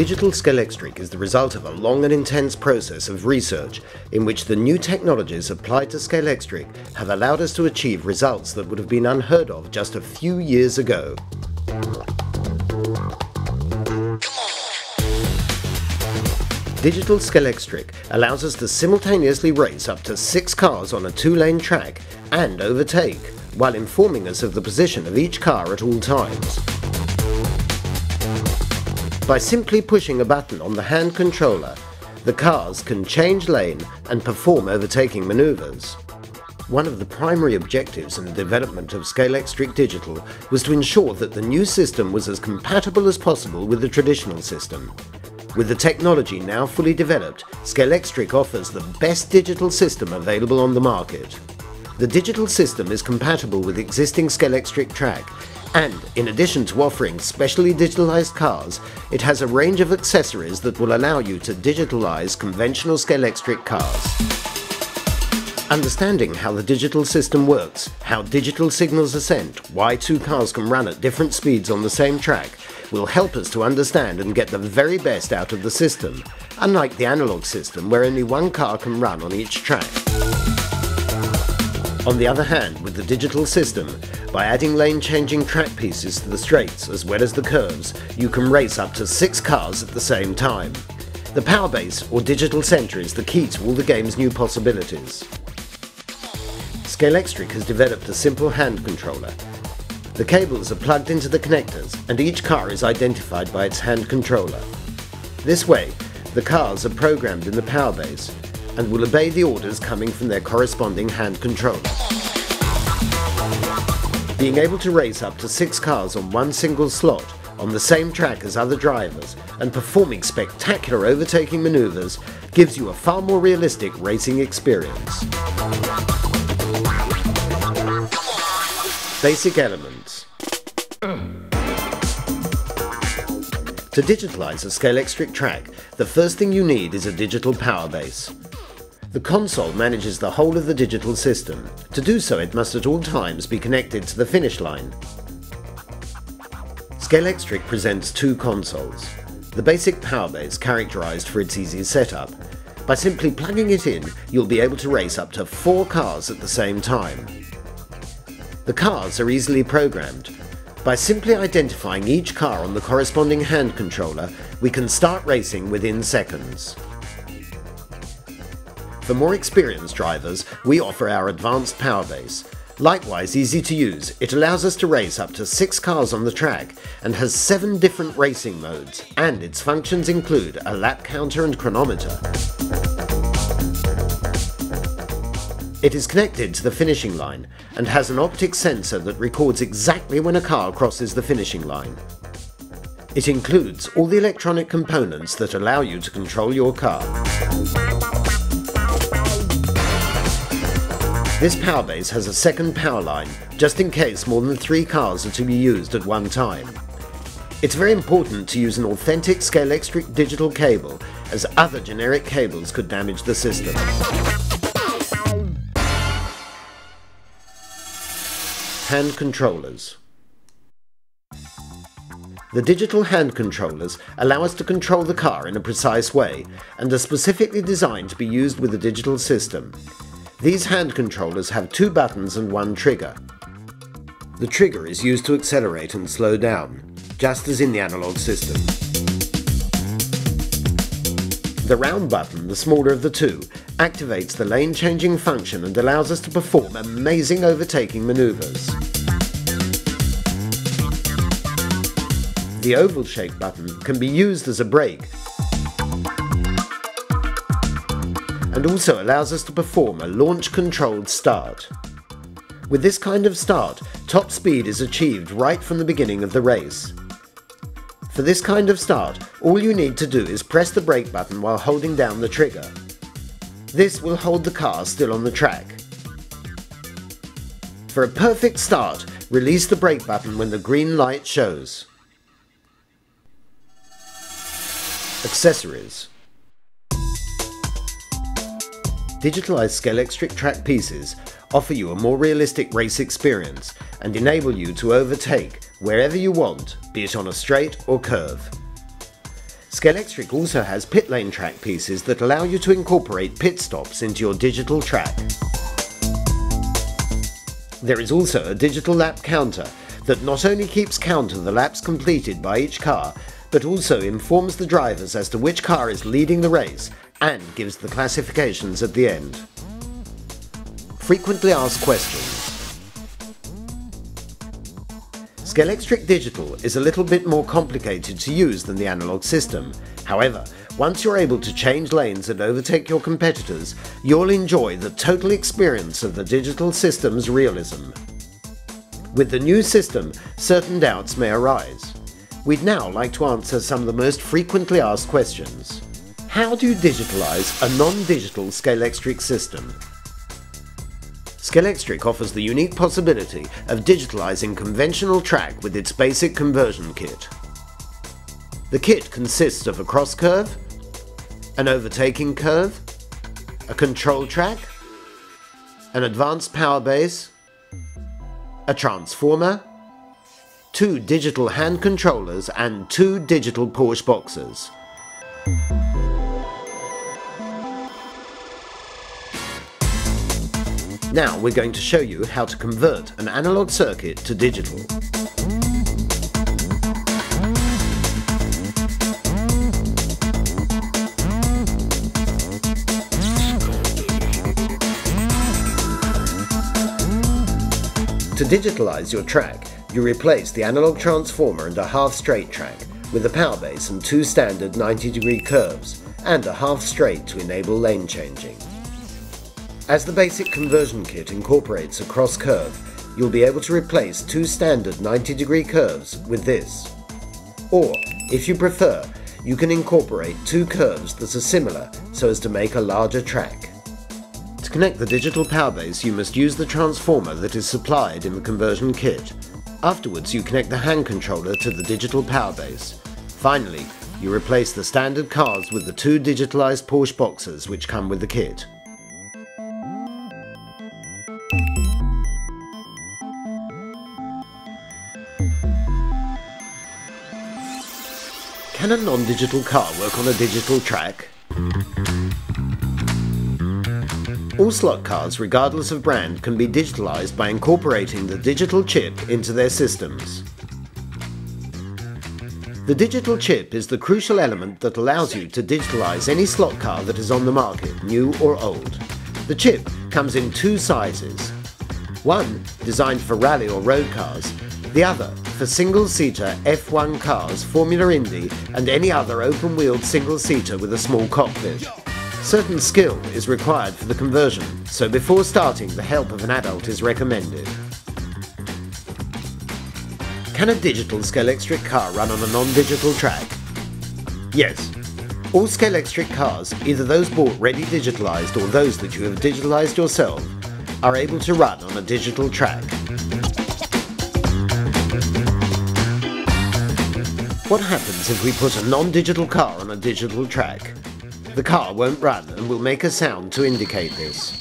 Digital Scalextric is the result of a long and intense process of research in which the new technologies applied to Scalextric have allowed us to achieve results that would have been unheard of just a few years ago. Digital Scalextric allows us to simultaneously race up to 6 cars on a 2-lane track and overtake, while informing us of the position of each car at all times. By simply pushing a button on the hand controller, the cars can change lane and perform overtaking maneuvers. One of the primary objectives in the development of Scalextric Digital was to ensure that the new system was as compatible as possible with the traditional system. With the technology now fully developed, Scalextric offers the best digital system available on the market. The digital system is compatible with existing Scalextric track, and in addition to offering specially digitalized cars, it has a range of accessories that will allow you to digitalize conventional Scalextric cars. Understanding how the digital system works, how digital signals are sent, why 2 cars can run at different speeds on the same track, will help us to understand and get the very best out of the system, unlike the analog system where only 1 car can run on each track. On the other hand, with the digital system, by adding lane-changing track pieces to the straights as well as the curves, you can race up to 6 cars at the same time. The power base or digital center is the key to all the game's new possibilities. Scalextric has developed a simple hand controller. The cables are plugged into the connectors and each car is identified by its hand controller. This way, the cars are programmed in the power base and will obey the orders coming from their corresponding hand controllers. Being able to race up to 6 cars on one single slot on the same track as other drivers and performing spectacular overtaking maneuvers gives you a far more realistic racing experience. Basic elements. To digitalize a Scalextric track, the first thing you need is a digital power base. The console manages the whole of the digital system. To do so, it must at all times be connected to the finish line. Scalextric presents 2 consoles. The basic power base characterized for its easy setup. By simply plugging it in, you'll be able to race up to 4 cars at the same time. The cars are easily programmed. By simply identifying each car on the corresponding hand controller, we can start racing within seconds. For more experienced drivers, we offer our advanced power base. Likewise easy to use, it allows us to race up to 6 cars on the track and has 7 different racing modes, and its functions include a lap counter and chronometer. It is connected to the finishing line and has an optic sensor that records exactly when a car crosses the finishing line. It includes all the electronic components that allow you to control your car. This power base has a second power line, just in case more than 3 cars are to be used at one time. It's very important to use an authentic Scalextric digital cable, as other generic cables could damage the system. Hand controllers. The digital hand controllers allow us to control the car in a precise way and are specifically designed to be used with the digital system. These hand controllers have 2 buttons and 1 trigger. The trigger is used to accelerate and slow down, just as in the analog system. The round button, the smaller of the 2, activates the lane-changing function and allows us to perform amazing overtaking maneuvers. The oval-shaped button can be used as a brake and also allows us to perform a launch-controlled start. With this kind of start, top speed is achieved right from the beginning of the race. For this kind of start, all you need to do is press the brake button while holding down the trigger. This will hold the car still on the track. For a perfect start, release the brake button when the green light shows. Accessories. Digitalized Scalextric track pieces offer you a more realistic race experience and enable you to overtake wherever you want, be it on a straight or curve. Scalextric also has pit lane track pieces that allow you to incorporate pit stops into your digital track. There is also a digital lap counter that not only keeps count of the laps completed by each car, but also informs the drivers as to which car is leading the race and gives the classifications at the end. Frequently asked questions. Scalextric Digital is a little bit more complicated to use than the analog system. However, once you're able to change lanes and overtake your competitors, you'll enjoy the total experience of the digital system's realism. With the new system, certain doubts may arise. We'd now like to answer some of the most frequently asked questions. How do you digitalize a non-digital Scalextric system? Scalextric offers the unique possibility of digitalizing conventional track with its basic conversion kit. The kit consists of a cross curve, an overtaking curve, a control track, an advanced power base, a transformer, 2 digital hand controllers and 2 digital Porsche boxes. Now we're going to show you how to convert an analog circuit to digital. To digitalize your track, you replace the analog transformer and a half straight track with a power base and 2 standard 90-degree curves and a half straight to enable lane changing. As the basic conversion kit incorporates a cross curve, you'll be able to replace 2 standard 90-degree curves with this. Or, if you prefer, you can incorporate 2 curves that are similar so as to make a larger track. To connect the digital power base, you must use the transformer that is supplied in the conversion kit. Afterwards, you connect the hand controller to the digital power base. Finally, you replace the standard cars with the 2 digitalized Porsche boxes which come with the kit. Can a non-digital car work on a digital track? All slot cars, regardless of brand, can be digitalized by incorporating the digital chip into their systems. The digital chip is the crucial element that allows you to digitalize any slot car that is on the market, new or old. The chip comes in 2 sizes. One designed for rally or road cars, the other for single-seater F1 cars, Formula Indy and any other open-wheeled single-seater with a small cockpit. Certain skill is required for the conversion, so before starting the help of an adult is recommended. Can a digital Scalextric car run on a non-digital track? Yes. All Scalextric cars, either those bought ready digitalized or those that you have digitalized yourself, are able to run on a digital track. What happens if we put a non-digital car on a digital track? The car won't run and will make a sound to indicate this.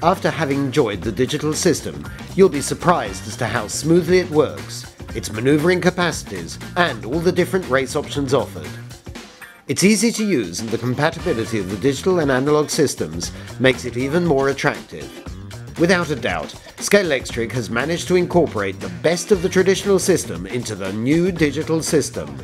After having enjoyed the digital system, you'll be surprised as to how smoothly it works, its maneuvering capacities, and all the different race options offered. It's easy to use, and the compatibility of the digital and analog systems makes it even more attractive. Without a doubt, Scalextric has managed to incorporate the best of the traditional system into the new digital system.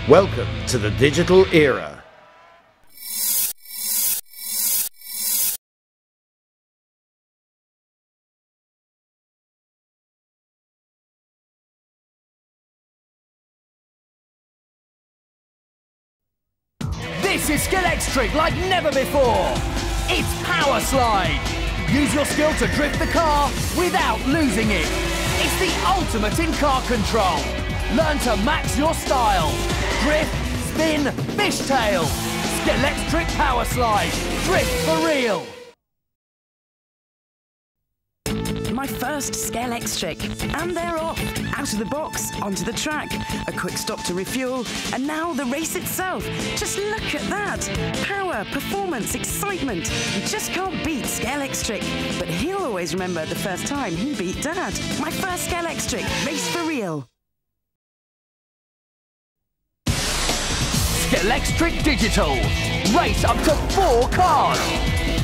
Welcome to the digital era. This is Scalextric like never before. It's Power Slide. Use your skill to drift the car without losing it. It's the ultimate in car control. Learn to max your style. Drift, spin, fishtail. Scalextric Power Slide. Drift for real. My first Scalextric, and they're off, out of the box, onto the track. A quick stop to refuel, and now the race itself. Just look at that. Power, performance, excitement. You just can't beat Scalextric. But he'll always remember the first time he beat Dad. My first Scalextric, race for real. Scalextric Digital. Race up to 4 cars.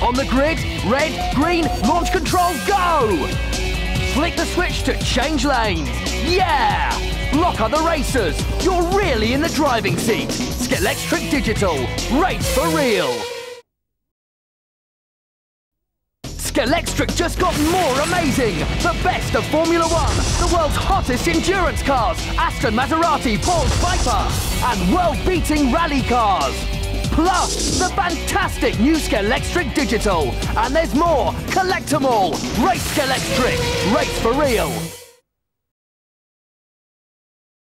On the grid, red, green, launch control, go! Flick the switch to change lanes. Yeah! Block other racers. You're really in the driving seat. Scalextric Digital. Race for real. Scalextric just got more amazing! The best of Formula One, the world's hottest endurance cars, Aston Maserati, Paul Piper, and world-beating rally cars. Plus, the fantastic new Scalextric Digital. And there's more. Collect them all. Race Scalextric. Race for real.